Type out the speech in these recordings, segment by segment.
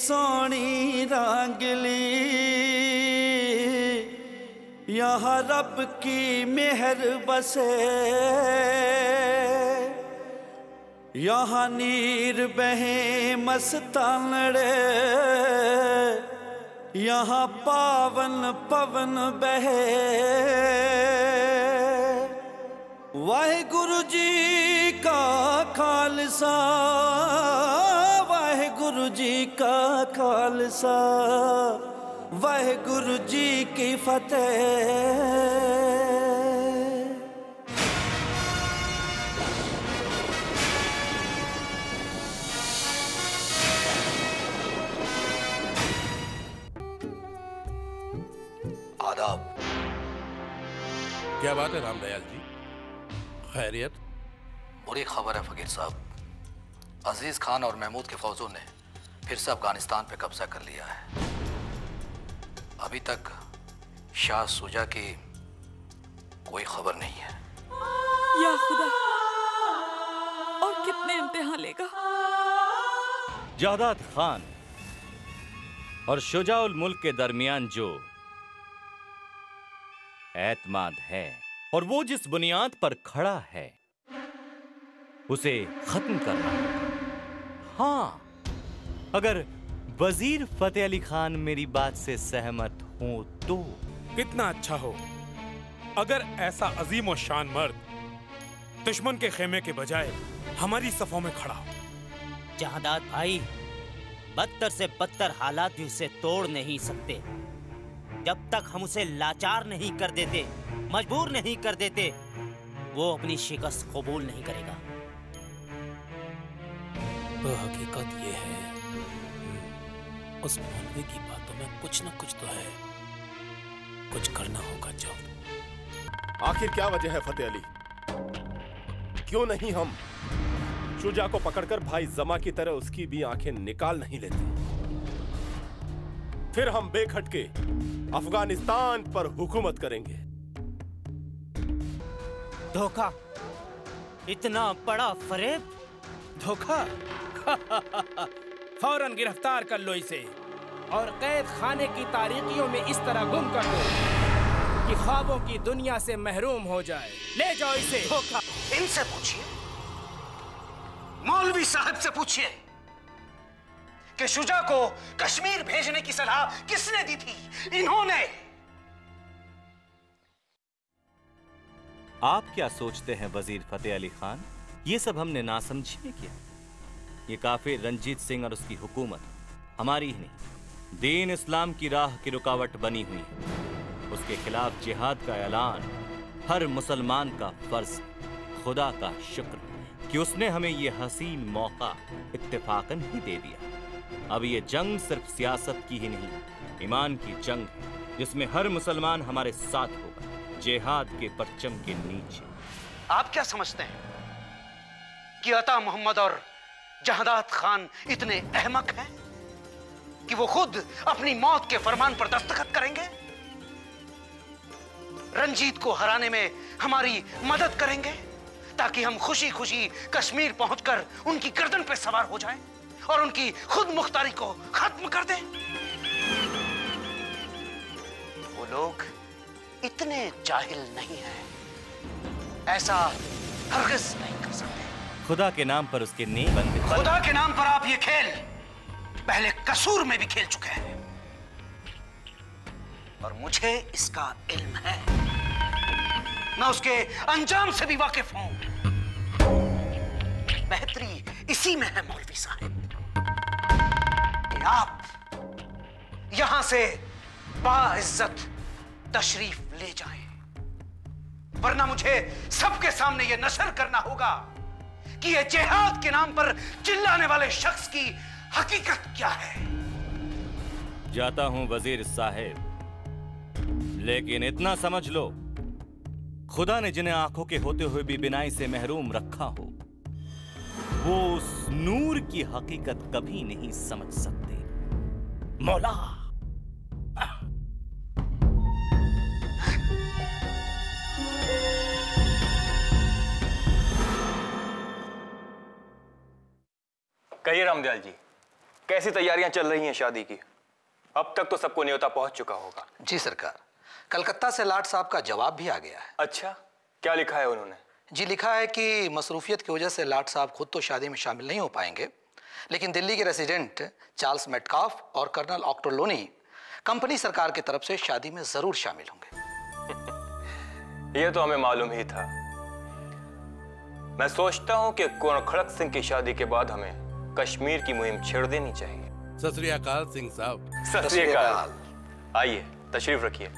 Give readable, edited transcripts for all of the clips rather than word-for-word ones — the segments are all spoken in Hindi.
सोनी रंगली, यहाँ रब की मेहर बसे, यहाँ नीर बहे मस्तानड़े, यहाँ पावन पवन बहे। वाहिगुरु जी का खालसा, वाहिगुरु जी का खालसा, वाहिगुरु जी की फतेह। आदाब। क्या बात है रामदयाल जी, खैरियत? बुरी खबर है फकीर साहब, अजीज खान और महमूद के फौजों ने फिर से अफगानिस्तान पे कब्जा कर लिया है। अभी तक शाह सुजा की कोई खबर नहीं है। या खुदा, और कितने इम्तिहान लेगा? जहदाद खान और शुजाउल मुल्क के दरमियान जो एतमाद है और वो जिस बुनियाद पर खड़ा है उसे खत्म करना होगा। हाँ, अगर वजीर फतेह अली खान मेरी बात से सहमत हो तो। कितना अच्छा हो अगर ऐसा अजीम और शान मर्द दुश्मन के खेमे के बजाय हमारी सफों में खड़ा हो। जहादात भाई, बदतर से बदतर हालात भी उसे तोड़ नहीं सकते। जब तक हम उसे लाचार नहीं कर देते, मजबूर नहीं कर देते, वो अपनी शिकस्त कबूल नहीं करेगा। तो हकीकत ये है, उस मौलवी की बातों में कुछ न कुछ तो है। कुछ करना होगा जल्द। आखिर क्या वजह है फतेह अली? क्यों नहीं हम शुजा को पकड़कर भाई जमा की तरह उसकी भी आंखें निकाल नहीं लेते? फिर हम बेखटके अफगानिस्तान पर हुकूमत करेंगे। धोखा, इतना बड़ा फरेब, धोखा। फौरन गिरफ्तार कर लो इसे और कैद खाने की तारीकियों में इस तरह गुम कर दो कि ख्वाबों की दुनिया से महरूम हो जाए। ले जाओ इसे। धोखा। इनसे पूछिए, मौलवी साहब से पूछिए कि शुजा को कश्मीर भेजने की सलाह किसने दी थी? इन्होंने। आप क्या सोचते हैं वजीर फतेह अली खान, ये सब हमने नासमझी में किया? ये काफिर रंजीत सिंह और उसकी हुकूमत हमारी ही नहीं, दीन इस्लाम की राह की रुकावट बनी हुई है। उसके खिलाफ जिहाद का ऐलान हर मुसलमान का फर्ज। खुदा का शुक्र कि उसने हमें ये हसीन मौका इत्तेफाकन ही दे दिया। अब ये जंग सिर्फ सियासत की ही नहीं, ईमान की जंग है, जिसमें हर मुसलमान हमारे साथ होगा, जिहाद के परचम के नीचे। आप क्या समझते हैं कि अता मोहम्मद और जहादात खान इतने अहमक हैं कि वो खुद अपनी मौत के फरमान पर दस्तखत करेंगे? रंजीत को हराने में हमारी मदद करेंगे ताकि हम खुशी खुशी कश्मीर पहुंचकर उनकी गर्दन पे सवार हो जाएं और उनकी खुद मुख्तारी को खत्म कर दें। वो लोग इतने जाहिल नहीं हैं, ऐसा हरगिज़ नहीं कर सकते। खुदा के नाम पर उसके नेक बंदे, खुदा के नाम पर आप ये खेल पहले कसूर में भी खेल चुके हैं और मुझे इसका इल्म है। मैं उसके अंजाम से भी वाकिफ हूं। बेहतरी इसी में है मौलवी साहब कि आप यहां से बाइज्जत तशरीफ ले जाएं, वरना मुझे सबके सामने यह नशर करना होगा कि यह जिहाद के नाम पर चिल्लाने वाले शख्स की हकीकत क्या है। जाता हूं वजीर साहब, लेकिन इतना समझ लो, खुदा ने जिन्हें आंखों के होते हुए भी बिनाई से महरूम रखा हो, वो उस नूर की हकीकत कभी नहीं समझ सकते। मौला, कहिए रामदयाल जी। कैसी तैयारियां चल रही हैं शादी की? अब तक तो सबको न्योता पहुंच चुका होगा। जी सरकार, कलकत्ता से लाट साहब का जवाब भी आ गया है। अच्छा, क्या लिखा है उन्होंने? जी लिखा है कि मसरूफियत की वजह से लाट साहब खुद तो शादी में शामिल नहीं हो पाएंगे, लेकिन दिल्ली के रेसिडेंट चार्ल्स मेटकाफ और कर्नल ऑक्टोलोनी कंपनी सरकार की तरफ से शादी में जरूर शामिल होंगे। यह तो हमें मालूम ही था। मैं सोचता हूं कि कुंवर खड़क सिंह की शादी के बाद हमें कश्मीर की मुहिम छेड़ देनी चाहिए। सत श्री अकाल सिंह साहब। सत श्री अकाल। आइए तशरीफ रखिए।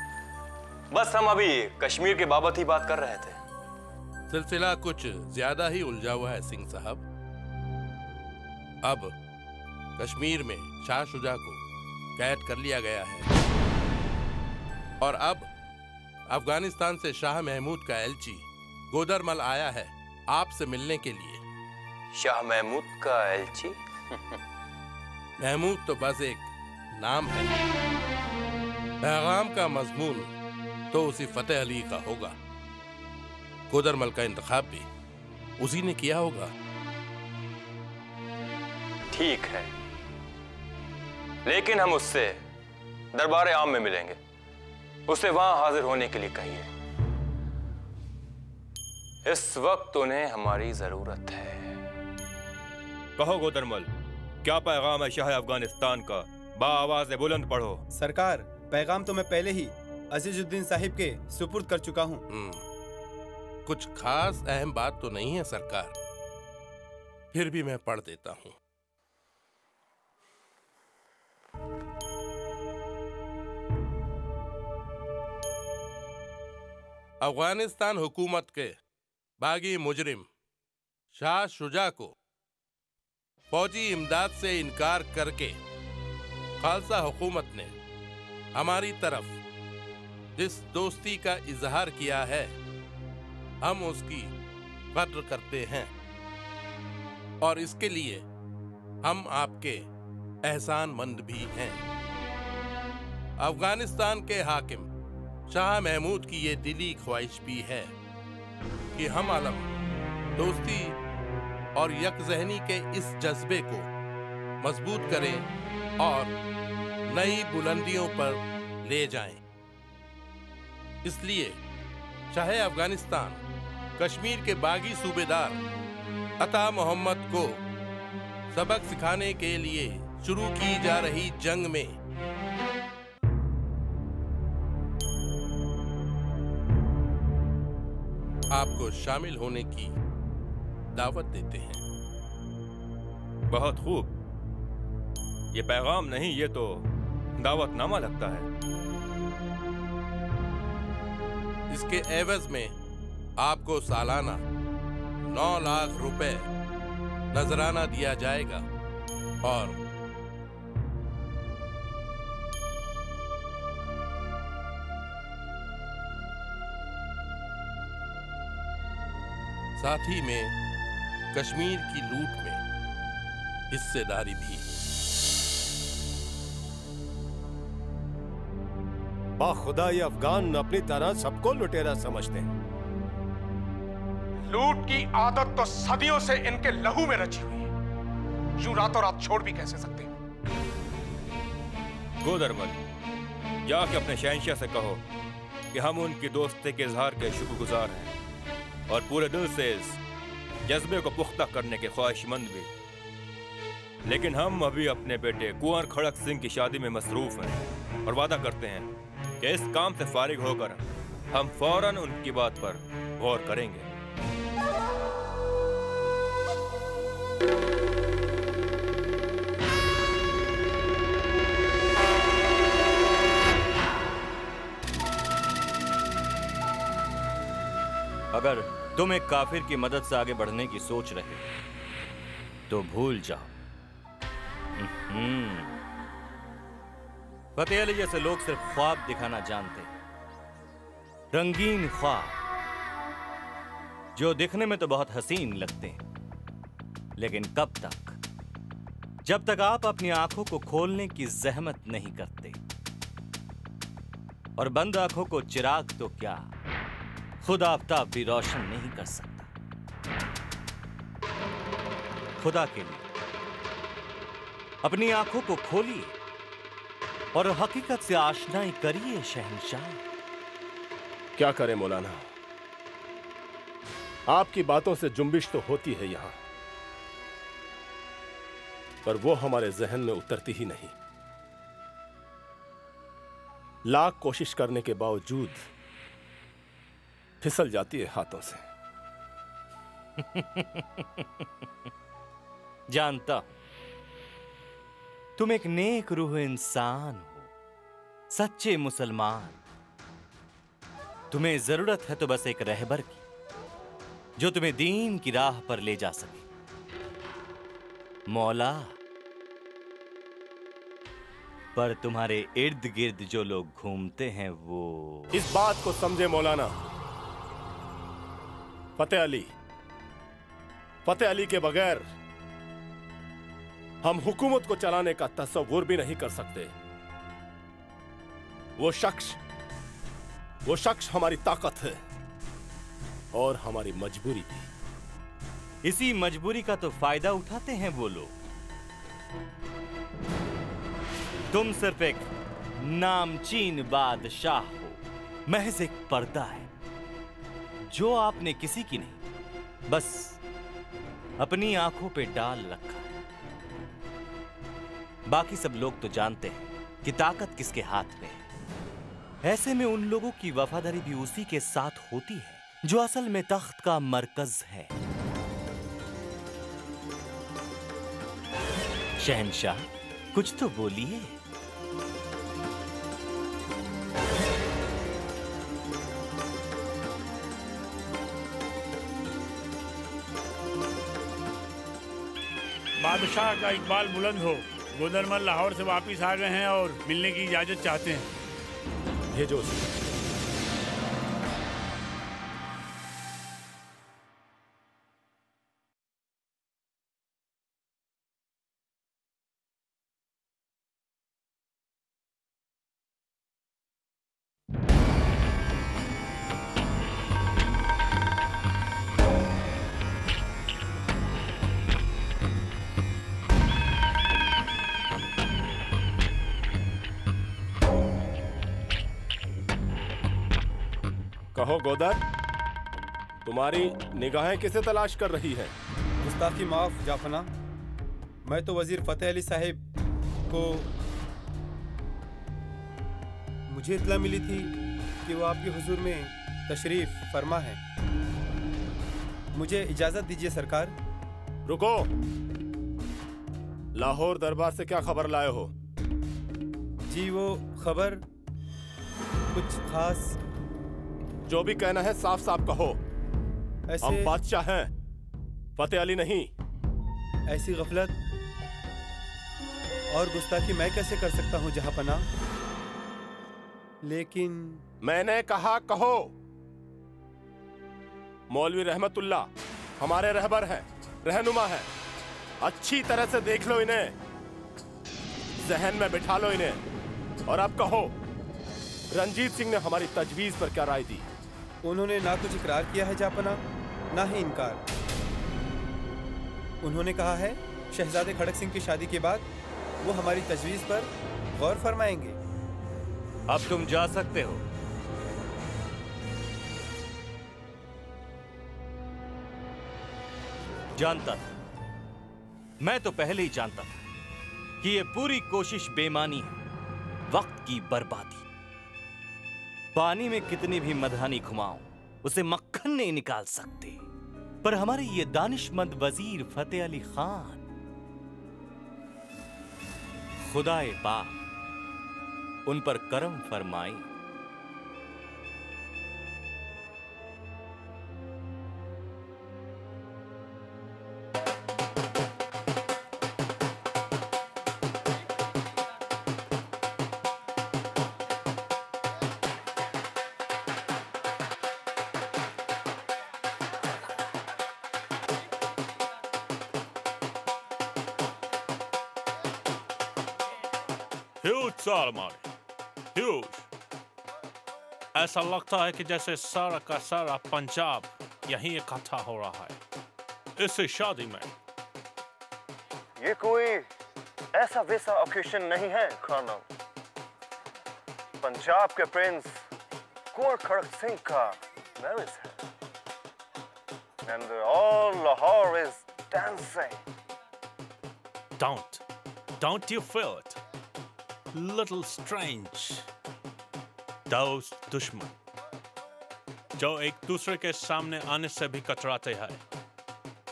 बस हम अभी कश्मीर के बाबत ही बात कर रहे थे। सिलसिला कुछ ज्यादा ही उलझा हुआ है सिंह साहब। अब कश्मीर में शाह शुजा को कैद कर लिया गया है और अब अफगानिस्तान से शाह महमूद का एलची गोदरमल आया है आपसे मिलने के लिए। शाह महमूद का एलची? महमूद तो बस एक नाम है, पैगाम का मजमून तो उसी फतेह अली का होगा। गोदरमल का इंतखाब भी उसी ने किया होगा। ठीक है, लेकिन हम उससे दरबार आम में मिलेंगे। उसे वहां हाजिर होने के लिए कहिए। इस वक्त उन्हें हमारी जरूरत है। कहो गोदरमल, क्या पैगाम है शाह अफगानिस्तान का? बाआवाज़ बुलंद पढ़ो। सरकार, पैगाम तो मैं पहले ही अजीजुद्दीन साहिब के सुपुर्द कर चुका हूँ। कुछ खास अहम बात तो नहीं है सरकार, फिर भी मैं पढ़ देता हूँ। अफगानिस्तान हुकूमत के बागी मुजरिम शाह शुजा को फौजी इमदाद से इनकार करके खालसा हुकूमत ने हमारी तरफ जिस दोस्ती का इजहार किया है, हम उसकी कद्र करते हैं और इसके लिए हम आपके एहसानमंद भी हैं। अफगानिस्तान के हाकिम शाह महमूद की ये दिली ख्वाहिश भी है कि हम आलम दोस्ती और यकजहनी के इस जज्बे को मजबूत करें और नई बुलंदियों पर ले जाएं। इसलिए शाह अफगानिस्तान कश्मीर के बागी सूबेदार अता मोहम्मद को सबक सिखाने के लिए शुरू की जा रही जंग में आपको शामिल होने की दावत देते हैं। बहुत खूब। ये पैगाम नहीं, ये तो दावतनामा लगता है। इसके एवज में आपको सालाना 9 लाख रुपए नजराना दिया जाएगा और साथ ही में कश्मीर की लूट में हिस्सेदारी भी। बाखुदा ये अफगान अपनी तरह सबको लुटेरा समझते हैं। लूट की आदत तो सदियों से इनके लहू में रची हुई है, यूं रातों रात छोड़ भी कैसे सकते हैं? गोदरमल, जाके अपने शहंशाह से कहो कि हम उनकी दोस्ती के इजहार के शुक्रगुजार हैं और पूरे दिल से इस जज्बे को पुख्ता करने के ख्वाहिशमंद भी। लेकिन हम अभी अपने बेटे कुंवर खड़क सिंह की शादी में मसरूफ हैं और वादा करते हैं कि इस काम से फारिग होकर हम फौरन उनकी बात पर गौर करेंगे। अगर तुम एक काफिर की मदद से आगे बढ़ने की सोच रहे हो तो भूल जाओ। फतेह अली जैसे लोग सिर्फ ख्वाब दिखाना जानते हैं, रंगीन ख्वाब जो दिखने में तो बहुत हसीन लगते हैं, लेकिन कब तक? जब तक आप अपनी आंखों को खोलने की जहमत नहीं करते। और बंद आंखों को चिराग तो क्या, खुद आफताब भी रोशन नहीं कर सकता। खुदा के लिए अपनी आंखों को खोलिए और हकीकत से आशनाई करिए शहंशाह। क्या करें मौलाना, आपकी बातों से जुम्बिश तो होती है यहां, पर वो हमारे जहन में उतरती ही नहीं। लाख कोशिश करने के बावजूद फिसल जाती है हाथों से। जानता हूं तुम एक नेक रूह इंसान हो, सच्चे मुसलमान। तुम्हें जरूरत है तो बस एक रहबर की, जो तुम्हें दीन की राह पर ले जा सके। मौला, पर तुम्हारे इर्द गिर्द जो लोग घूमते हैं वो इस बात को समझे मौलाना, फतेह अली के बगैर हम हुकूमत को चलाने का तस्वुर भी नहीं कर सकते। वो शख्स हमारी ताकत है और हमारी मजबूरी भी। इसी मजबूरी का तो फायदा उठाते हैं वो लोग। तुम सिर्फ एक नामचीन बादशाह हो, महज एक पर्दा है जो आपने किसी की नहीं, बस अपनी आंखों पे डाल रखा है। बाकी सब लोग तो जानते हैं कि ताकत किसके हाथ में है। ऐसे में उन लोगों की वफादारी भी उसी के साथ होती है जो असल में तख्त का मरकज है। शहंशाह, कुछ तो बोलिए। बादशाह का इकबाल बुलंद हो। गोदरमल लाहौर से वापस आ गए हैं और मिलने की इजाजत चाहते हैं। भेजो। कहो गोदर, तुम्हारी निगाहें किसे तलाश कर रही हैं? गुस्ताखी माफ जाफना, मैं तो वजीर फतेह अली साहिब को मुझे इत्तला मिली थी कि वो आपके हुजूर में तशरीफ फरमा है। मुझे इजाजत दीजिए सरकार। रुको, लाहौर दरबार से क्या खबर लाए हो? जी वो खबर कुछ खास। जो भी कहना है साफ साफ कहो। ऐसे हम बादशाह हैं, फतेह अली नहीं। ऐसी गफलत और गुस्ताखी मैं कैसे कर सकता हूं जहांपना? लेकिन मैंने कहा कहो। मौलवी रहमतुल्लाह हमारे रहबर हैं, रहनुमा हैं। अच्छी तरह से देख लो इन्हें, जहन में बिठा लो इन्हें। और अब कहो, रंजीत सिंह ने हमारी तजवीज पर क्या राय दी? उन्होंने ना कुछ इकरार किया है जापना, ना ही इनकार। उन्होंने कहा है शहजादे खड़क सिंह की शादी के बाद वो हमारी तजवीज पर गौर फरमाएंगे। अब तुम जा सकते हो। जानता था, मैं तो पहले ही जानता था कि ये पूरी कोशिश बेमानी है, वक्त की बर्बादी। पानी में कितनी भी मधानी घुमाओ, उसे मक्खन नहीं निकाल सकते। पर हमारे ये दानिशमंद वजीर फतेह अली खान, खुदाए पाक उन पर करम फरमाए। ह्यूज। ऐसा लगता है कि जैसे सारा का सारा पंजाब यहीं इकट्ठा हो रहा है इस शादी में। ये कोई ऐसा वैसा ओकेशन नहीं है कर्नल। पंजाब के प्रिंस कुंवर खड़क सिंह का मैरिज है and all Lahore is dancing. Don't you feel it? Little strange. दोस्त दुश्मन जो एक दूसरे के सामने आने से भी कतराते हैं,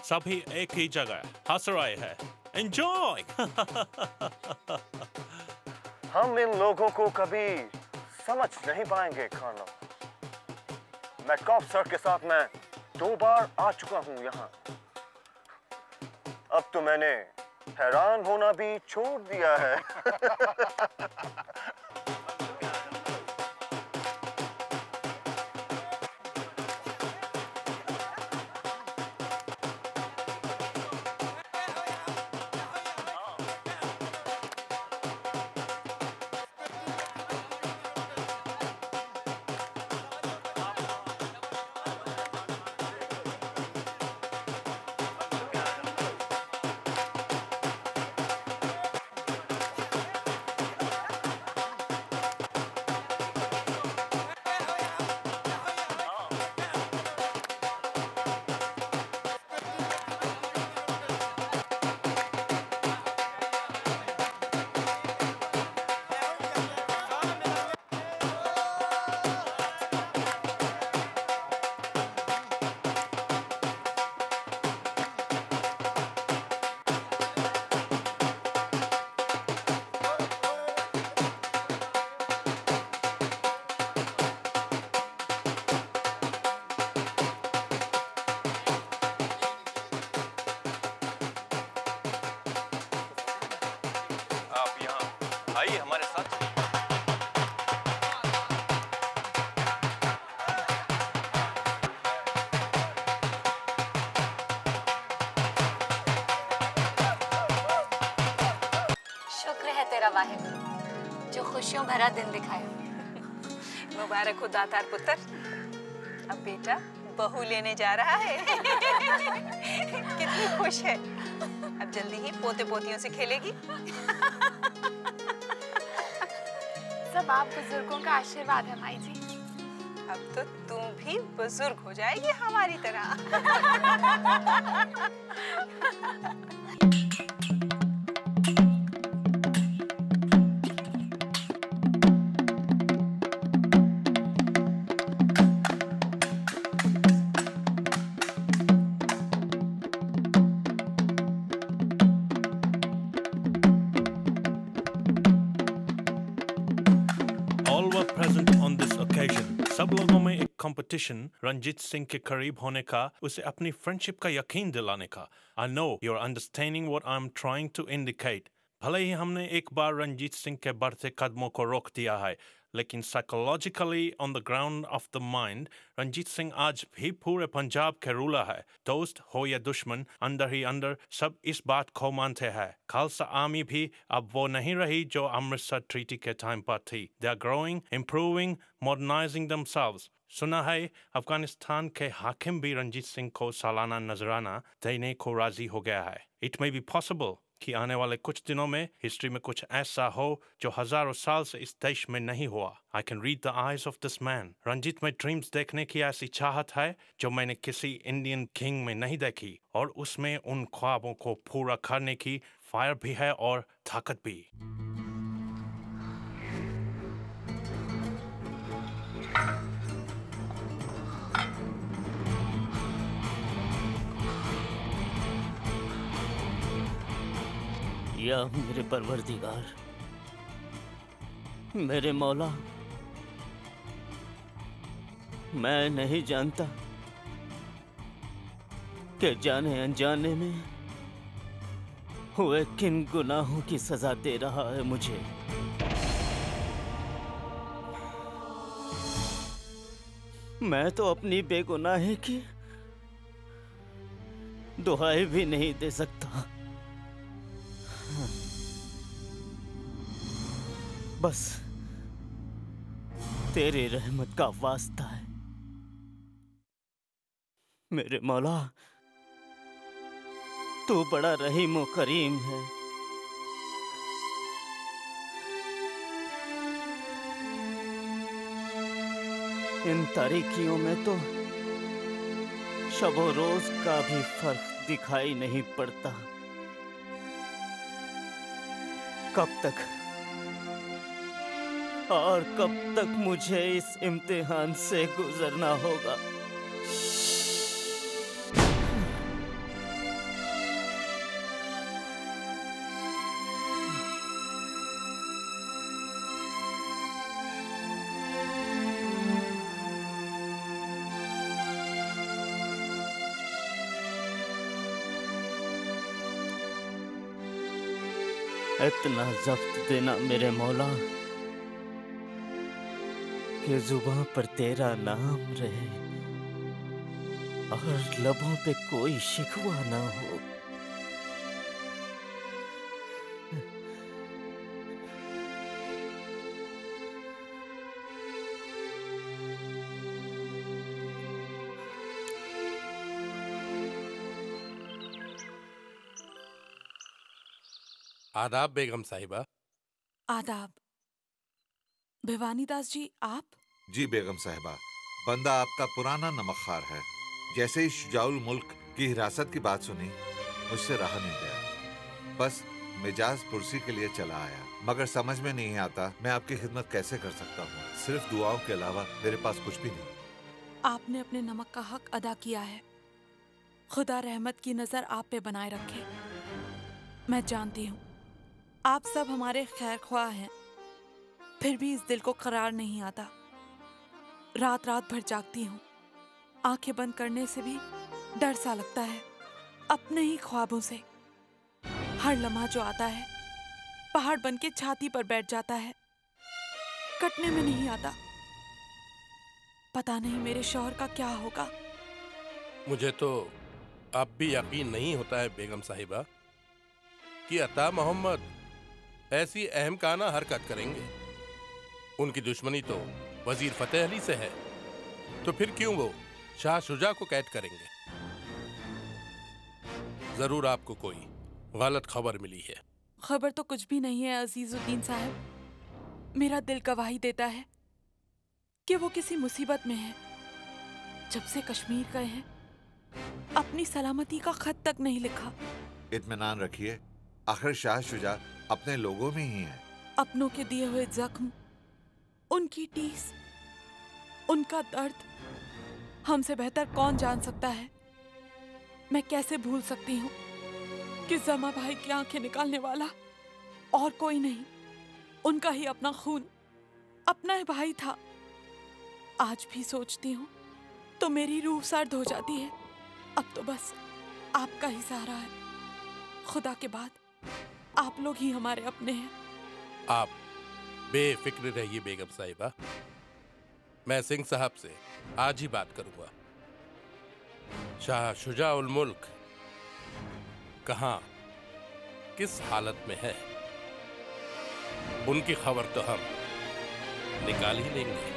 सभी एक ही जगह हंस रहे हैं। Enjoy! हम इन लोगों को कभी समझ नहीं पाएंगे कर्नल। मैं कॉप सर के साथ मैं 2 बार आ चुका हूं यहाँ। अब तो मैंने हैरान होना भी छोड़ दिया है। आइए हमारे साथ। शुक्र है तेरा वाहिगुरु जो खुशियों भरा दिन दिखाया। मुबारक हो दातार पुत्र, अब बेटा बहू लेने जा रहा है। कितनी खुश है, अब जल्दी ही पोते पोतियों से खेलेगी। सब आप बुजुर्गों का आशीर्वाद है माई जी। अब तो तुम भी बुजुर्ग हो जाएगी हमारी तरह। सब लोगों में एक कंपटीशन रंजीत सिंह के करीब होने का, उसे अपनी फ्रेंडशिप का यकीन दिलाने का। I know you're understanding what I'm trying to indicate. भले ही हमने एक बार रंजीत सिंह के बढ़ते कदमों को रोक दिया है, लेकिन psychologically on the ground of the mind Ranjit Singh आज भी पूरे पंजाब के रूलर है। दोस्त हो या दुश्मन, अंदर ही अंदर सब इस बात को मानते हैं। खालसा आर्मी भी अब वो नहीं रही जो अमृतसर ट्रीटी के टाइम पर थी। They are growing, improving, modernizing themselves. सुना है अफगानिस्तान के हाकिम भी रंजीत सिंह को सालाना नजराना देने को राजी हो गया है। It may be possible कि आने वाले कुछ दिनों में हिस्ट्री में कुछ ऐसा हो जो हजारों साल से इस देश में नहीं हुआ। I can read the eyes of this man. Ranjit में ड्रीम्स देखने की ऐसी चाहत है जो मैंने किसी इंडियन किंग में नहीं देखी, और उसमें उन ख्वाबों को पूरा करने की फायर भी है और ताकत भी। या मेरे परवरदिगार, मेरे मौला, मैं नहीं जानता कि जाने अनजाने में हुए किन गुनाहों की सजा दे रहा है मुझे। मैं तो अपनी बेगुनाही की दुहाई भी नहीं दे सकता। बस तेरी रहमत का वास्ता है मेरे मौला, तू बड़ा रहीम और करीम है। इन तारीकियों में तो शबो रोज का भी फर्क दिखाई नहीं पड़ता। कब तक और कब तक मुझे इस इम्तिहान से गुजरना होगा? इतना जब्त देना मेरे मौला कि जुबां पर तेरा नाम रहे और लबों पे कोई शिकवा ना हो। आदाब बेगम साहिबा। आदाब। भिवानी दास जी आप? जी बेगम साहिबा, बंदा आपका पुराना नमकखार है। जैसे ही शुजाउल मुल्क की हिरासत की बात सुनी मुझसे रहा नहीं गया। बस मिजाज पुरसी के लिए चला आया, मगर समझ में नहीं आता मैं आपकी खिदमत कैसे कर सकता हूँ। सिर्फ दुआओं के अलावा मेरे पास कुछ भी नहीं। आपने अपने नमक का हक अदा किया है। खुदा रहमत की नजर आप पे बनाए रखे। मैं जानती हूँ आप सब हमारे खैर ख्वाह हैं, फिर भी इस दिल को करार नहीं आता। रात रात भर जागती हूँ, आंखें बंद करने से भी डर सा लगता है अपने ही ख्वाबों से। हर लम्हा जो आता है पहाड़ बन के छाती पर बैठ जाता है, कटने में नहीं आता। पता नहीं मेरे शौहर का क्या होगा। मुझे तो अब भी यकीन नहीं होता है बेगम साहिबा कि अता मोहम्मद ऐसी अहमकाना हरकत करेंगे। उनकी दुश्मनी तो वजीर फतेह अली से है, तो फिर क्यों वो शाह शुजा को कैद करेंगे? जरूर आपको कोई गलत खबर मिली है। खबर तो कुछ भी नहीं है अजीजुद्दीन साहब। मेरा दिल गवाही देता है कि वो किसी मुसीबत में है। जब से कश्मीर गए हैं अपनी सलामती का खत तक नहीं लिखा। इत्मीनान रखिए, आखिर शाह शुजा अपने लोगों में ही है। अपनों के दिए हुए जख्म, उनकी टीस, उनका दर्द हमसे बेहतर कौन जान सकता है। मैं कैसे भूल सकती हूँ कि जमा भाई की आंखें निकालने वाला और कोई नहीं, उनका ही अपना खून, अपना ही भाई था। आज भी सोचती हूँ तो मेरी रूह सर्द हो जाती है। अब तो बस आपका ही सहारा है। खुदा के बाद आप लोग ही हमारे अपने हैं। आप बेफिक्र रहिए बेगम साहिबा, मैं सिंह साहब से आज ही बात करूंगा। शाह शुजाउल मुल्क कहाँ, किस हालत में है, उनकी खबर तो हम निकाल ही लेंगे।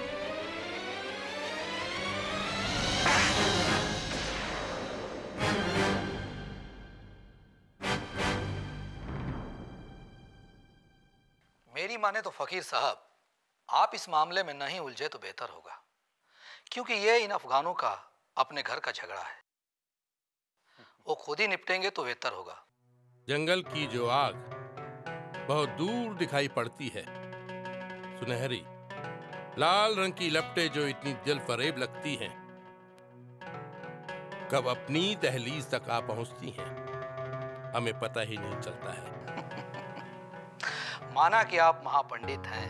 मेरी माने तो फकीर साहब आप इस मामले में नहीं उलझे तो बेहतर होगा, क्योंकि ये इन अफगानों का अपने घर का झगड़ा है। वो खुद ही निपटेंगे तो बेहतर होगा। जंगल की जो आग बहुत दूर दिखाई पड़ती है, सुनहरी लाल रंग की लपटें जो इतनी दिल फरेब लगती हैं, कब अपनी दहलीज तक आ पहुंचती हैं हमें पता ही नहीं चलता है। माना कि आप महापंडित हैं,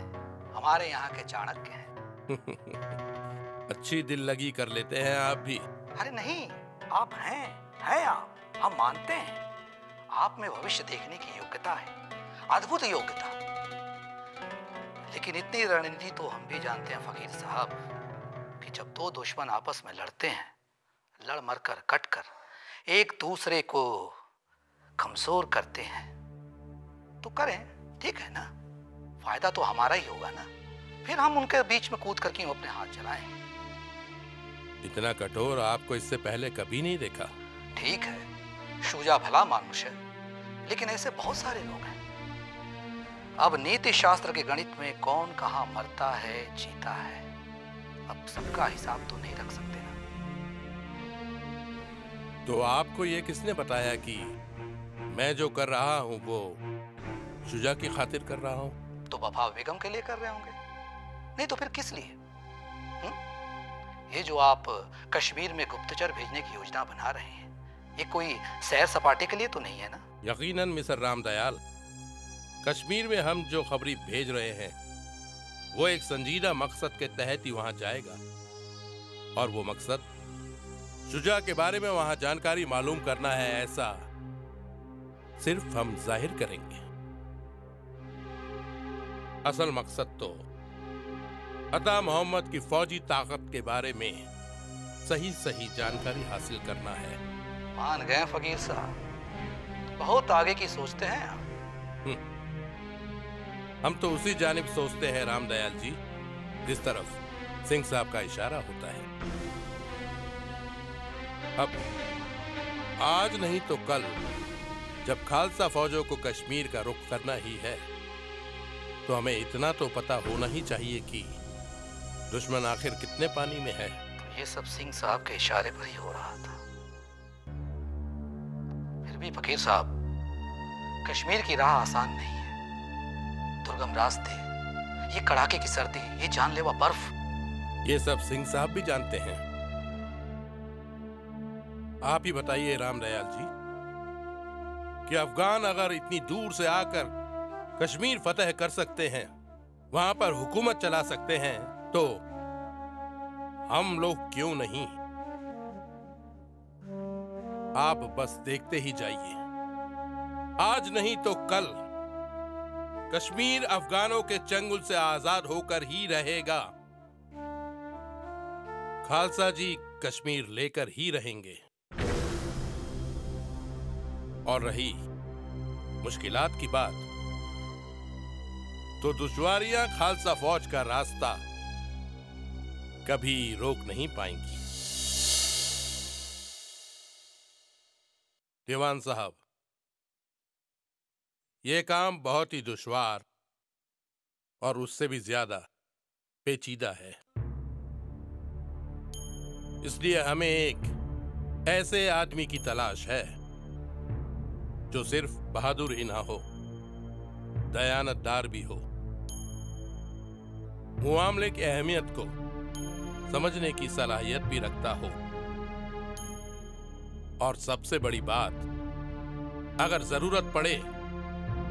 हमारे यहाँ के चाणक्य हैं। अच्छी दिल लगी कर लेते हैं आप भी। अरे नहीं, आप हैं आप, हम मानते हैं। आप में भविष्य देखने की योग्यता है, अद्भुत योग्यता। लेकिन इतनी रणनीति तो हम भी जानते हैं फकीर साहब कि जब दो दुश्मन आपस में लड़ते हैं, लड़ मर कर कट कर एक दूसरे को कमजोर करते हैं, तो करें, ठीक है ना। फायदा तो हमारा ही होगा ना। फिर हम उनके बीच में कूद कर क्यों अपने हाथ चलाएं। इतना कठोर आपको इससे पहले कभी नहीं देखा। ठीक है, शुजा भला मानुष है, लेकिन ऐसे बहुत सारे लोग हैं। अब नीति शास्त्र के गणित में कौन कहाँ मरता है जीता है अब सबका हिसाब तो नहीं रख सकते ना। तो आपको ये किसने बताया कि मैं जो कर रहा हूँ वो शुजा की खातिर कर रहा हूँ? तो वफा बेगम के लिए कर रहे होंगे, नहीं तो फिर किस लिए? ये जो आप कश्मीर में गुप्तचर भेजने की योजना बना रहे हैं, ये कोई सैर सपाटे के लिए तो नहीं है ना? यकीनन मिस्टर रामदयाल, कश्मीर में हम जो खबरी भेज रहे हैं वो एक संजीदा मकसद के तहत ही वहां जाएगा, और वो मकसद शुजा के बारे में वहां जानकारी मालूम करना है, ऐसा सिर्फ हम जाहिर करेंगे। असल मकसद तो अता मोहम्मद की फौजी ताकत के बारे में सही सही जानकारी हासिल करना है। मान गए फकीर साहब, बहुत आगे की सोचते हैं आप। हम तो उसी जानिब सोचते हैं रामदयाल जी, जिस तरफ सिंह साहब का इशारा होता है। अब आज नहीं तो कल जब खालसा फौजों को कश्मीर का रुख करना ही है, तो हमें इतना तो पता होना ही चाहिए कि दुश्मन आखिर कितने पानी में है। ये सब सिंह साहब के इशारे पर ही हो रहा था। फिर भी फकीर साहब, कश्मीर की राह आसान नहीं है। दुर्गम रास्ते, ये कड़ाके की सर्दी, ये जानलेवा बर्फ, ये सब सिंह साहब भी जानते हैं। आप ही बताइए रामदयाल जी कि अफगान अगर इतनी दूर से आकर कश्मीर फतेह कर सकते हैं, वहां पर हुकूमत चला सकते हैं, तो हम लोग क्यों नहीं? आप बस देखते ही जाइए, आज नहीं तो कल कश्मीर अफगानों के चंगुल से आजाद होकर ही रहेगा। खालसा जी कश्मीर लेकर ही रहेंगे। और रही मुश्किलात की बात, तो दुश्वारियां खालसा फौज का रास्ता कभी रोक नहीं पाएंगी। दीवान साहब, यह काम बहुत ही दुश्वार और उससे भी ज्यादा पेचीदा है। इसलिए हमें एक ऐसे आदमी की तलाश है जो सिर्फ बहादुर ही ना हो, दयानतदार भी हो, मुआमले की अहमियत को समझने की सलाहियत भी रखता हो, और सबसे बड़ी बात, अगर जरूरत पड़े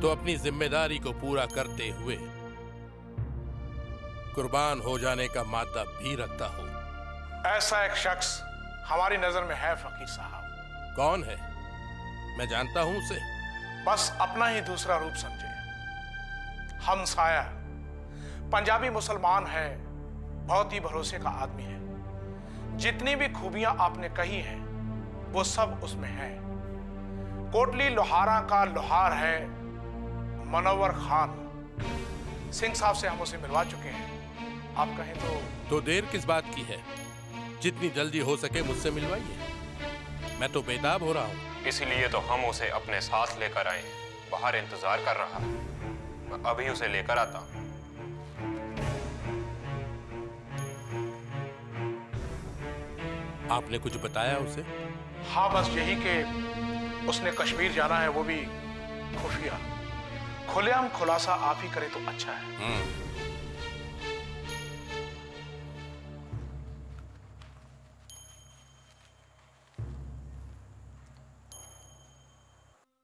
तो अपनी जिम्मेदारी को पूरा करते हुए कुर्बान हो जाने का मादा भी रखता हो। ऐसा एक शख्स हमारी नजर में है फकीर साहब। कौन है? मैं जानता हूं उसे। बस अपना ही दूसरा रूप समझे। हमसाया पंजाबी मुसलमान है, बहुत ही भरोसे का आदमी है। जितनी भी खूबियां आपने कही हैं वो सब उसमें है। कोटली लोहारा का लोहार है मनोवर खान। सिंह साहब से हम उसे मिलवा चुके हैं। आप कहें तो देर किस बात की है? जितनी जल्दी हो सके मुझसे मिलवाइए, मैं तो बेताब हो रहा हूं। इसीलिए तो हम उसे अपने साथ लेकर आए, बाहर इंतजार कर रहा है। मैं अभी उसे लेकर आता हूं। आपने कुछ बताया उसे? हाँ, बस यही कि उसने कश्मीर जाना है, वो भी खुफिया। खुलेआम खुलासा आप ही करे तो अच्छा है।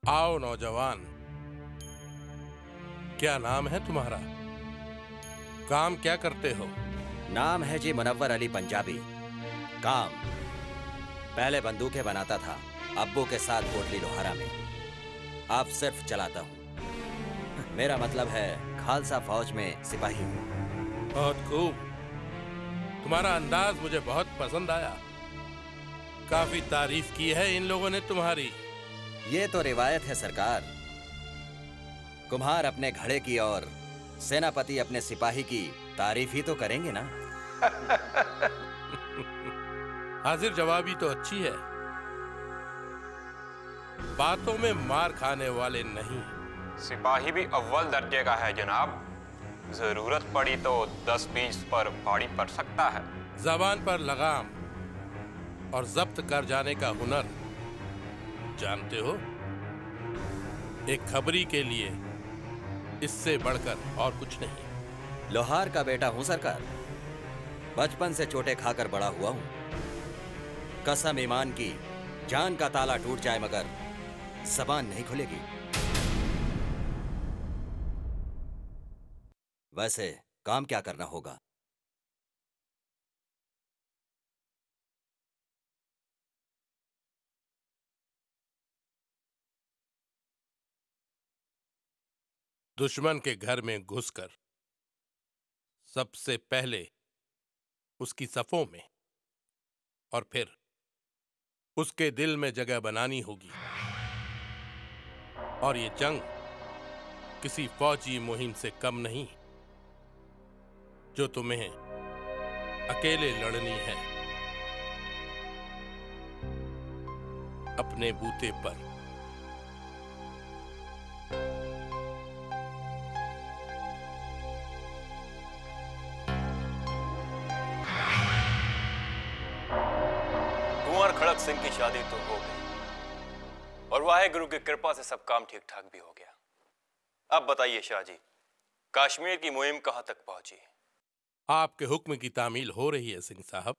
आओ नौजवान, क्या नाम है तुम्हारा? काम क्या करते हो? नाम है जी मुनव्वर अली पंजाबी। काम पहले बंदूकें बनाता था अब्बू के साथ कोटली लोहारा में, अब सिर्फ चलाता हूँ। मेरा मतलब है खालसा फौज में सिपाही हूँ। बहुत खूब, तुम्हारा अंदाज मुझे बहुत पसंद आया। काफी तारीफ की है इन लोगों ने तुम्हारी। ये तो रिवायत है सरकार। कुम्हार अपने घड़े की और सेनापति अपने सिपाही की तारीफ ही तो करेंगे ना। हाजिर जवाबी तो अच्छी है, बातों में मार खाने वाले नहीं। सिपाही भी अव्वल दर्जे का है जनाब। जरूरत पड़ी तो 10-20 पर भारी पड़ सकता है। जबान पर लगाम और जब्त कर जाने का हुनर जानते हो? एक खबरी के लिए इससे बढ़कर और कुछ नहीं। लोहार का बेटा हूं सरकार। बचपन से चोटें खाकर बड़ा हुआ हूं। कसम ईमान की, जान का ताला टूट जाए मगर जबान नहीं खुलेगी। वैसे काम क्या करना होगा? दुश्मन के घर में घुसकर सबसे पहले उसकी सफों में और फिर उसके दिल में जगह बनानी होगी। और ये जंग किसी फौजी मुहिम से कम नहीं जो तुम्हें अकेले लड़नी है, अपने बूते पर। कुंवर खड़क सिंह की शादी तो हो गई और वाहेगुरु की कृपा से सब काम ठीक ठाक भी हो गया। अब बताइए शाह जी, कश्मीर की मुहिम कहां तक पहुंची? आपके हुक्म की तामील हो रही है सिंह साहब।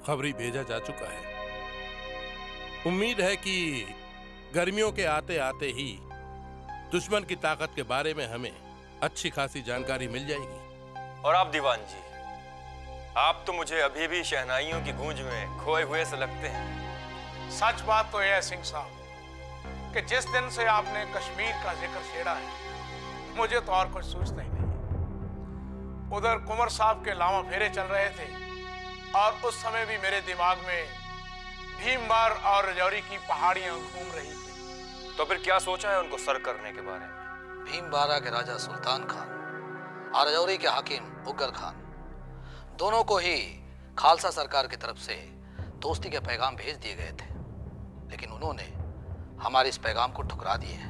खबरी भेजा जा चुका है। उम्मीद है कि गर्मियों के आते आते ही दुश्मन की ताकत के बारे में हमें अच्छी खासी जानकारी मिल जाएगी। और आप दीवान जी, आप तो मुझे अभी भी शहनाइयों की गूंज में खोए हुए से लगते हैं। सच बात तो यह है सिंह साहब कि जिस दिन से आपने कश्मीर का जिक्र छेड़ा है, मुझे तो और कुछ सूझता ही नहीं। उधर कुंवर साहब के लावा फेरे चल रहे थे और उस समय भी मेरे दिमाग में भीमबार और रजौरी की पहाड़ियां घूम रही थी। तो फिर क्या सोचा है उनको सर करने के बारे में? भीमबारा के राजा सुल्तान खान और रजौरी के हाकिम उग्र खान दोनों को ही खालसा सरकार की तरफ से दोस्ती के पैगाम भेज दिए गए थे, लेकिन उन्होंने हमारे इस पैगाम को ठुकरा दिए हैं।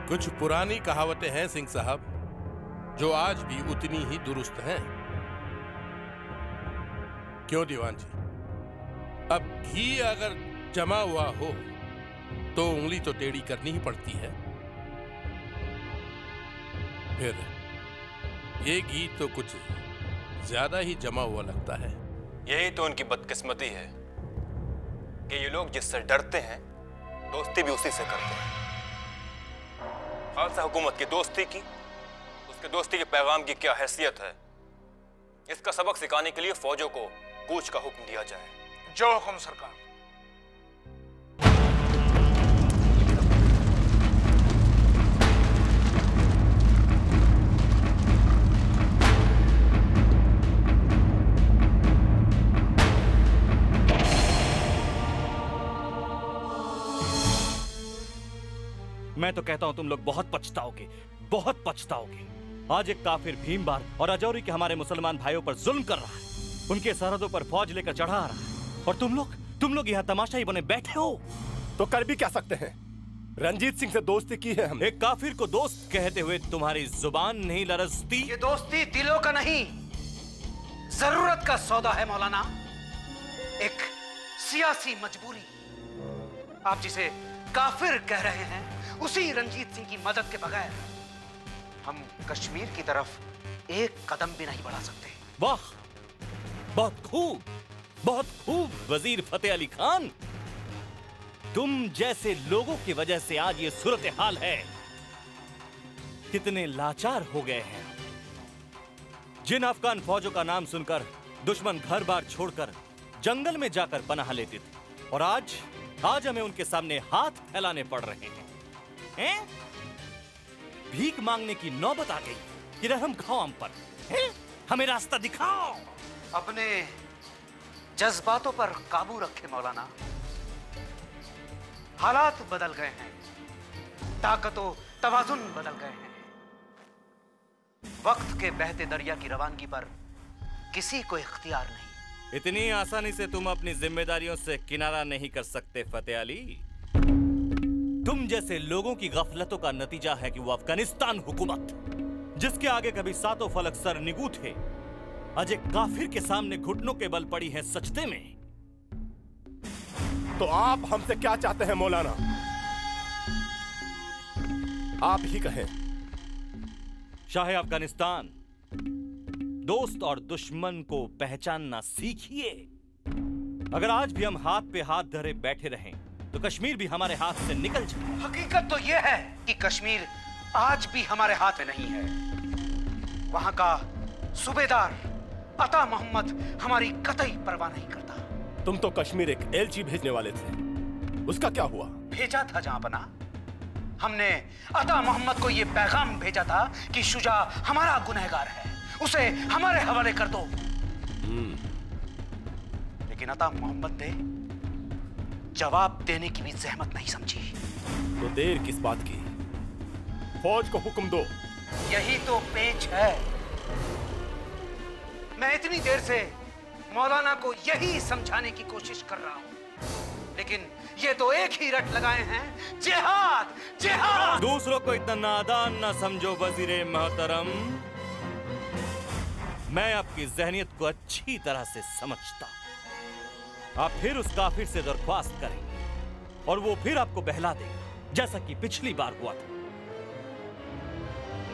कुछ पुरानी कहावतें हैं सिंह साहब जो आज भी उतनी ही दुरुस्त हैं। क्यों दीवान जी? अब घी अगर जमा हुआ हो तो उंगली तो टेढ़ी करनी ही पड़ती है। फिर ये घी तो कुछ ज्यादा ही जमा हुआ लगता है। यही तो उनकी बदकिस्मती है कि ये लोग जिससे डरते हैं दोस्ती भी उसी से करते हैं। खालसा हुकूमत की दोस्ती की, उसके दोस्ती के पैगाम की क्या हैसियत है, इसका सबक सिखाने के लिए फौजों को कूच का हुक्म दिया जाए। जो हुक्म सरकार। मैं तो कहता हूं तुम लोग बहुत पछताओगे, बहुत पछताओगे। आज एक काफिर भीमबार और रजौरी के हमारे मुसलमान भाइयों पर जुल्म कर रहा है, उनके सरहदों पर फौज लेकर चढ़ा आ रहा है, और तुम लोग यहाँ तमाशाई बने बैठे हो। तो कर भी क्या सकते हैं? रंजीत सिंह से दोस्ती की है हमने। एक काफिर को दोस्त कहते हुए तुम्हारी जुबान नहीं लरजती? ये दोस्ती दिलों का नहीं, जरूरत का सौदा है मौलाना। एक सियासी मजबूरी। आप जिसे काफिर कह रहे हैं, उसी रंजीत सिंह की मदद के बगैर हम कश्मीर की तरफ एक कदम भी नहीं बढ़ा सकते। वाह, बहुत खूब वजीर फतेह अली खान। तुम जैसे लोगों की वजह से आज ये सूरत हाल है। कितने लाचार हो गए हैं। जिन अफगान फौजों का नाम सुनकर दुश्मन घर बार छोड़कर जंगल में जाकर पनाह लेते थे, और आज हमें उनके सामने हाथ फैलाने पड़ रहे हैं। भीख मांगने की नौबत आ गई कि रहम खाओ हम पर। हमें रास्ता दिखाओ। अपने जज्बातों पर काबू रखे मौलाना। हालात बदल गए हैं, ताकतों तवाजुन बदल गए हैं। वक्त के बहते दरिया की रवानगी पर किसी को इख्तियार नहीं। इतनी आसानी से तुम अपनी जिम्मेदारियों से किनारा नहीं कर सकते फतेह अली। तुम जैसे लोगों की गफलतों का नतीजा है कि वो अफगानिस्तान हुकूमत जिसके आगे कभी सातों फलक सर निगू थे, आज एक काफिर के सामने घुटनों के बल पड़ी है सजदे में। तो आप हमसे क्या चाहते हैं मौलाना? आप ही कहें। शाह अफगानिस्तान, दोस्त और दुश्मन को पहचानना सीखिए। अगर आज भी हम हाथ पे हाथ धरे बैठे रहें तो कश्मीर भी हमारे हाथ से निकल जाए। हकीकत तो यह है कि कश्मीर आज भी हमारे हाथ में नहीं है। वहां का सूबेदार अता मोहम्मद हमारी कतई परवाह नहीं करता। तुम तो कश्मीर एक एलची भेजने वाले थे, उसका क्या हुआ? भेजा था जहां बना। हमने अता मोहम्मद को यह पैगाम भेजा था कि शुजा हमारा गुनहगार है, उसे हमारे हवाले कर दो। लेकिन अता मोहम्मद ने जवाब देने की भी जहमत नहीं समझी। तो देर किस बात की? फौज को हुक्म दो। यही तो पेच है। मैं इतनी देर से मौलाना को यही समझाने की कोशिश कर रहा हूं, लेकिन ये तो एक ही रट लगाए हैं, जिहाद जिहाद। दूसरों को इतना नादान ना समझो वजीरे मोहतरम। मैं आपकी जहनियत को अच्छी तरह से समझता। आप फिर उस काफिर से दरख्वास्त करेंगे और वो फिर आपको बहला देगा, जैसा कि पिछली बार हुआ था।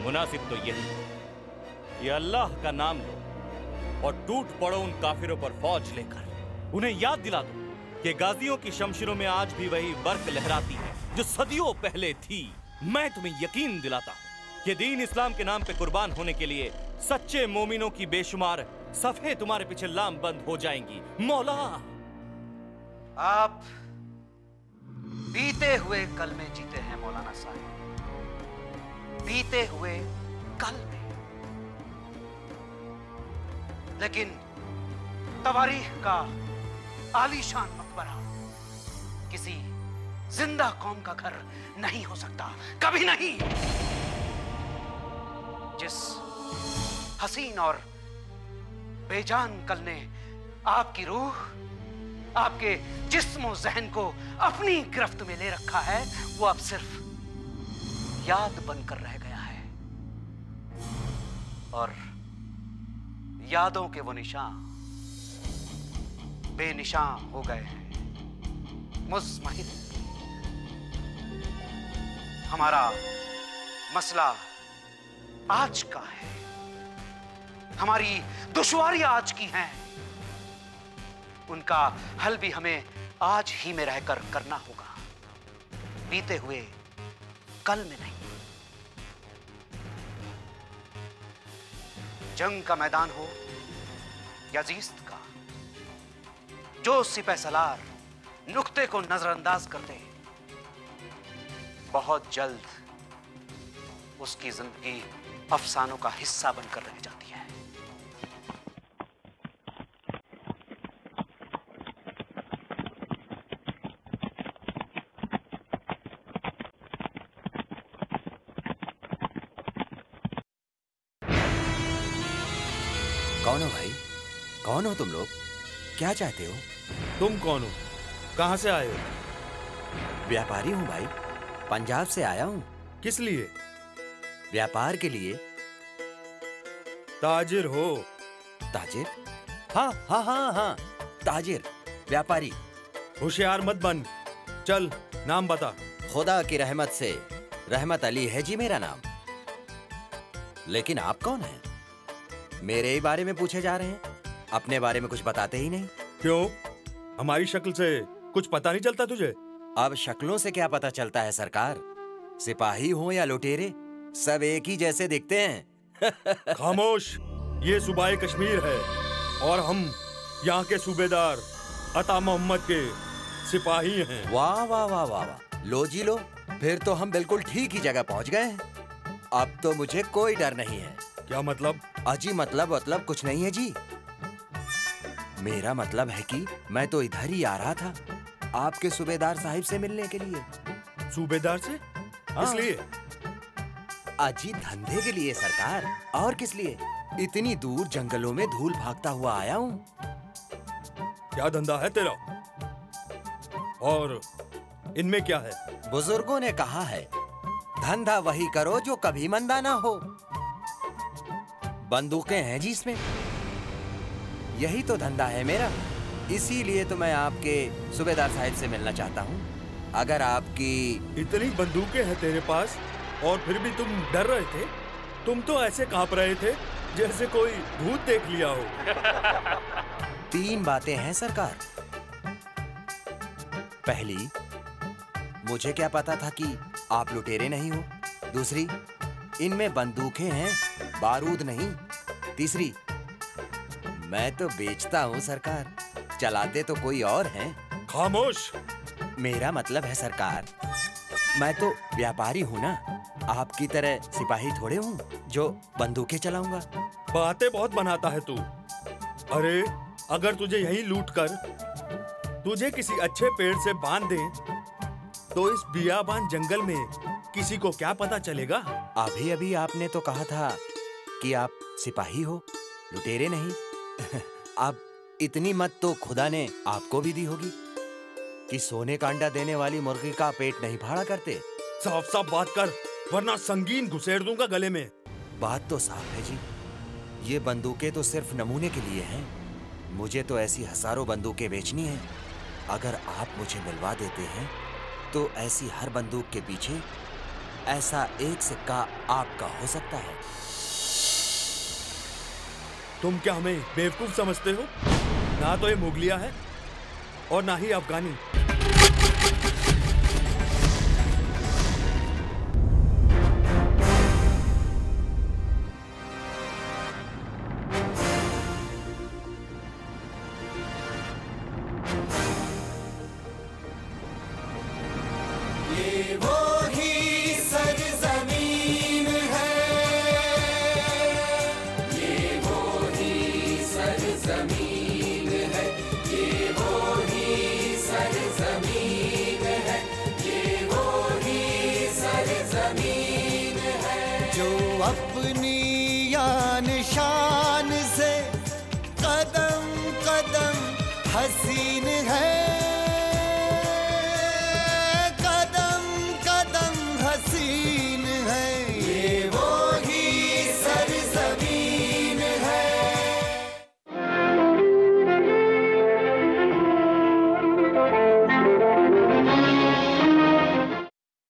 मुनासिब तो यही है कि अल्लाह का नाम लो और टूट पड़ो उन काफिरों पर फौज लेकर। उन्हें याद दिला दो कि गाजियों की शमशीरों में आज भी वही बर्क लहराती है जो सदियों पहले थी। मैं तुम्हें यकीन दिलाता हूं कि दीन इस्लाम के नाम पे कुर्बान होने के लिए सच्चे मोमिनों की बेशुमार सफे तुम्हारे पीछे लामबंद हो जाएंगी। मौला, आप बीते हुए कल में जीते हैं मौलाना साहब, बीते हुए कल में। लेकिन तवारीख का आलीशान मकबरा किसी जिंदा कौम का घर नहीं हो सकता, कभी नहीं। जिस हसीन और बेजान कल ने आपकी रूह, आपके जिस्म और जहन को अपनी गिरफ्त में ले रखा है, वो अब सिर्फ याद बनकर रह गया है। और यादों के वो निशान बेनिशान हो गए हैं। मुज़महिल, हमारा मसला आज का है, हमारी दुश्वारियां आज की हैं, उनका हल भी हमें आज ही में रहकर करना होगा, बीते हुए कल में नहीं। जंग का मैदान हो या जीस्त का, जो सिपह सलार नुक्ते को नजरअंदाज कर दे, बहुत जल्द उसकी जिंदगी अफसानों का हिस्सा बनकर रह जाती है। कौन हो भाई? कौन हो तुम लोग? क्या चाहते हो? तुम कौन हो? कहां से आए हो? व्यापारी हूँ भाई, पंजाब से आया हूँ। किस लिए? व्यापार के लिए। ताजिर हो? ताजिर? हाँ हाँ हाँ हाँ, ताजिर, व्यापारी। होशियार मत बन, चल नाम बता। खुदा की रहमत से रहमत अली है जी मेरा नाम। लेकिन आप कौन हैं? मेरे ही बारे में पूछे जा रहे हैं, अपने बारे में कुछ बताते ही नहीं। क्यों? हमारी शक्ल से कुछ पता नहीं चलता तुझे? अब शक्लों से क्या पता चलता है सरकार? सिपाही हो या लुटेरे, सब एक ही जैसे दिखते हैं। खामोश, ये सूबाए कश्मीर है और हम यहाँ के सूबेदार अता मोहम्मद के सिपाही हैं। वाह वाह वाह वाह वाह, लो जी लो, फिर तो हम बिल्कुल ठीक ही जगह पहुँच गए हैं। अब तो मुझे कोई डर नहीं है। क्या मतलब? अजी मतलब कुछ नहीं है जी। मेरा मतलब है कि मैं तो इधर ही आ रहा था आपके सूबेदार साहिब से मिलने के लिए। सूबेदार से? इसलिए? अजी धंधे के लिए सरकार, और किस लिए? इतनी दूर जंगलों में धूल भागता हुआ आया हूँ। क्या धंधा है तेरा? और इनमें क्या है? बुजुर्गों ने कहा है, धंधा वही करो जो कभी मंदा ना हो। बंदूकें हैं जी इसमें। यही तो धंधा है मेरा, इसीलिए तो मैं आपके सूबेदार साहिब से मिलना चाहता हूँ। अगर आपकी इतनी बंदूकें हैं तेरे पास और फिर भी तुम डर रहे थे? तुम तो ऐसे कांप रहे थे जैसे कोई भूत देख लिया हो। 3 बातें हैं सरकार। पहली, मुझे क्या पता था कि आप लुटेरे नहीं हो। दूसरी, इनमें बंदूकें हैं, बारूद नहीं। तीसरी, मैं तो बेचता हूँ सरकार, चलाते तो कोई और हैं। खामोश। मेरा मतलब है सरकार, मैं तो व्यापारी हूँ ना, आपकी तरह सिपाही थोड़े हूँ जो बंदूकें चलाऊंगा। बातें बहुत बनाता है तू। अरे अगर तुझे यही लूट कर तुझे किसी अच्छे पेड़ से बांध दे तो इस बियाबान जंगल में किसी को क्या पता चलेगा? अभी अभी आपने तो कहा था कि आप सिपाही हो, लुटेरे नहीं। अब इतनी मत तो खुदा ने आपको भी दी होगी कि सोने का अंडा देने वाली मुर्गी का पेट नहीं फाड़ा करते। साफ साफ बात कर वरना संगीन घुसेड़ दूंगा गले में। बात तो साफ है जी, ये बंदूकें तो सिर्फ नमूने के लिए हैं। मुझे तो ऐसी हजारों बंदूकें बेचनी हैं। अगर आप मुझे मिलवा देते हैं तो ऐसी हर बंदूक के पीछे ऐसा एक सिक्का आपका हो सकता है। तुम क्या हमें बेवकूफ समझते हो? ना तो ये मुगलिया है और ना ही अफगानी। ये वो ही सरजमीन है, ये वो ही सरजमीन है, ये वो ही सरजमीन है, ये वो ही सरजमीन है जो अपनी यान शान